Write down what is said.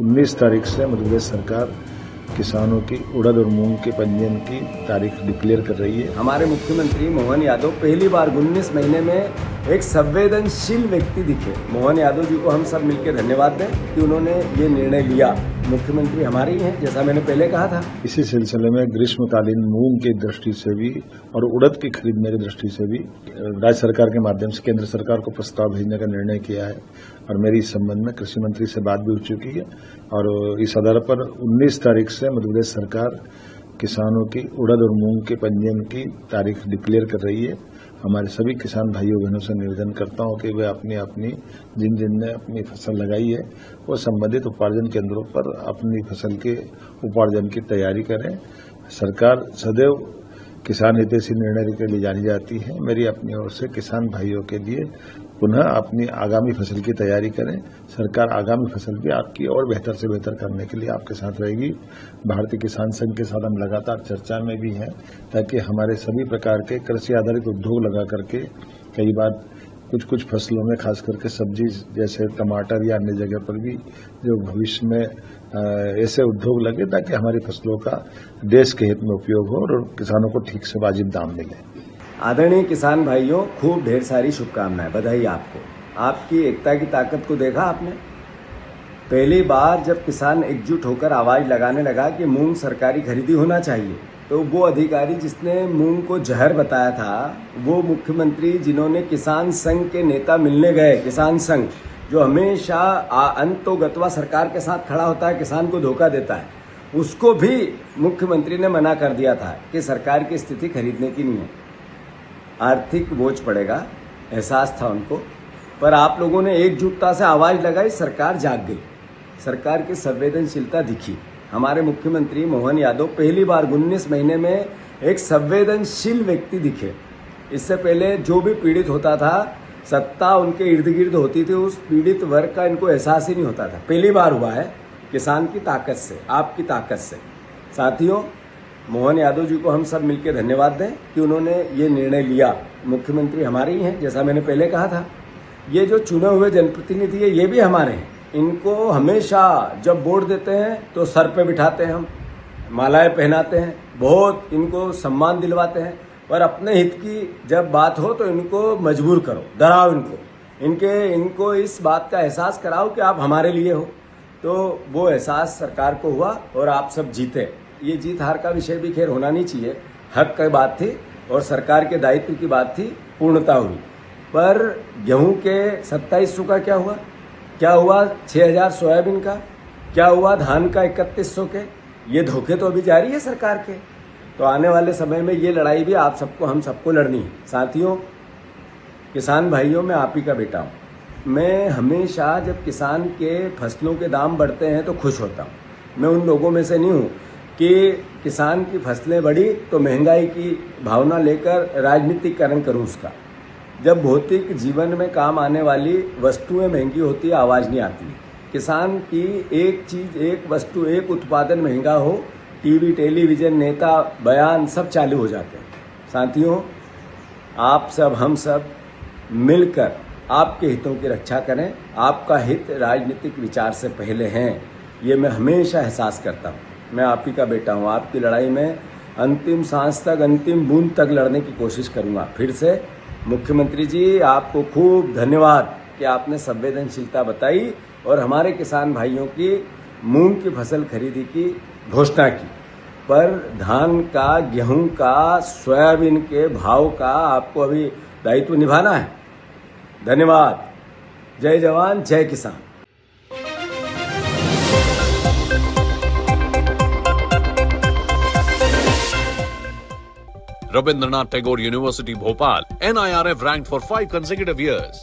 19 तारीख से मध्य प्रदेश सरकार किसानों की उड़द और मूंग के पंजीयन की तारीख डिक्लेयर कर रही है। हमारे मुख्यमंत्री मोहन यादव पहली बार 19 महीने में एक संवेदनशील व्यक्ति दिखे। मोहन यादव जी को हम सब मिलकर धन्यवाद दें कि उन्होंने ये निर्णय लिया। मुख्यमंत्री हमारे ही हैं, जैसा मैंने पहले कहा था। इसी सिलसिले में ग्रीष्मकालीन मूंग की दृष्टि से भी और उड़द की खरीदने की दृष्टि से भी राज्य सरकार के माध्यम से केंद्र सरकार को प्रस्ताव भेजने का निर्णय किया है और मेरी इस संबंध में कृषि मंत्री से बात भी हो चुकी है और इस आधार पर 19 तारीख से मध्य प्रदेश सरकार किसानों की उड़द और मूंग के पंजीयन की तारीख डिक्लेयर कर रही है। हमारे सभी किसान भाइयों बहनों से निवेदन करता हूं कि वे अपनी जिन अपनी फसल लगाई है वो संबंधित उपार्जन केंद्रों पर अपनी फसल के उपार्जन की तैयारी करें। सरकार सदैव किसान हितैषी निर्णय के लिए जानी जाती है। मेरी अपनी ओर से किसान भाइयों के लिए पुनः अपनी आगामी फसल की तैयारी करें। सरकार आगामी फसल भी आपकी और बेहतर से बेहतर करने के लिए आपके साथ रहेगी। भारतीय किसान संघ के साथ हम लगातार चर्चा में भी हैं ताकि हमारे सभी प्रकार के कृषि आधारित उद्योग लगा करके कई बार कुछ फसलों में खास करके सब्जी जैसे टमाटर या अन्य जगह पर भी जो भविष्य में ऐसे उद्योग लगे ताकि हमारी फसलों का देश के हित में उपयोग हो और किसानों को ठीक से वाजिब दाम मिले। आदरणीय किसान भाइयों, खूब ढेर सारी शुभकामनाएं, बधाई आपको। आपकी एकता की ताकत को देखा आपने। पहली बार जब किसान एकजुट होकर आवाज लगाने लगा कि मूंग सरकारी खरीदी होना चाहिए, तो वो अधिकारी जिसने मूंग को जहर बताया था, वो मुख्यमंत्री जिन्होंने किसान संघ के नेता मिलने गए, किसान संघ जो हमेशा अंतोगत्वा सरकार के साथ खड़ा होता है, किसान को धोखा देता है, उसको भी मुख्यमंत्री ने मना कर दिया था कि सरकार की स्थिति खरीदने की नहीं है, आर्थिक बोझ पड़ेगा, एहसास था उनको। पर आप लोगों ने एकजुटता से आवाज लगाई, सरकार जाग गई, सरकार की संवेदनशीलता दिखी। हमारे मुख्यमंत्री मोहन यादव पहली बार 19 महीने में एक संवेदनशील व्यक्ति दिखे। इससे पहले जो भी पीड़ित होता था, सत्ता उनके इर्द गिर्द होती थी, उस पीड़ित वर्ग का इनको एहसास ही नहीं होता था। पहली बार हुआ है किसान की ताकत से, आपकी ताकत से। साथियों, मोहन यादव जी को हम सब मिलकर धन्यवाद दें कि उन्होंने ये निर्णय लिया। मुख्यमंत्री हमारे ही हैं, जैसा मैंने पहले कहा था। ये जो चुने हुए जनप्रतिनिधि है, ये भी हमारे हैं। इनको हमेशा जब वोट देते हैं तो सर पे बिठाते हैं, हम मालाएं पहनाते हैं, बहुत इनको सम्मान दिलवाते हैं। पर अपने हित की जब बात हो तो इनको मजबूर करो, डराओ इनको इस बात का एहसास कराओ कि आप हमारे लिए हो। तो वो एहसास सरकार को हुआ और आप सब जीते। ये जीत हार का विषय भी खैर होना नहीं चाहिए, हक की बात थी और सरकार के दायित्व की बात थी, पूर्णता हुई। पर गेहूं के 2700 का क्या हुआ? 6000 सोयाबीन का क्या हुआ? धान का 3100 के? ये धोखे तो अभी जारी है सरकार के। तो आने वाले समय में ये लड़ाई भी आप सबको, हम सबको लड़नी है। साथियों, किसान भाइयों, मैं आप ही का बेटा हूँ। मैं हमेशा जब किसान के फसलों के दाम बढ़ते हैं तो खुश होता हूँ। मैं उन लोगों में से नहीं हूँ कि किसान की फसलें बढ़ी तो महंगाई की भावना लेकर राजनीतिकरण करूँ उसका। जब भौतिक जीवन में काम आने वाली वस्तुएं महंगी होती है, आवाज नहीं आती। किसान की एक चीज, एक वस्तु, एक उत्पादन महंगा हो, टीवी, टेलीविजन, नेता, बयान सब चालू हो जाते हैं। साथियों, आप सब, हम सब मिलकर आपके हितों की रक्षा करें। आपका हित राजनीतिक विचार से पहले है, ये मैं हमेशा एहसास करता हूँ। मैं आप ही का बेटा हूँ। आपकी लड़ाई में अंतिम सांस तक, अंतिम बूंद तक लड़ने की कोशिश करूँगा। फिर से मुख्यमंत्री जी, आपको खूब धन्यवाद कि आपने संवेदनशीलता बताई और हमारे किसान भाइयों की मूंग की फसल खरीदी की घोषणा की। पर धान का, गेहूं का, सोयाबीन के भाव का आपको अभी दायित्व निभाना है। धन्यवाद। जय जवान, जय किसान। Rabindranath Tagore University, Bhopal, NIRF ranked for 5 consecutive years.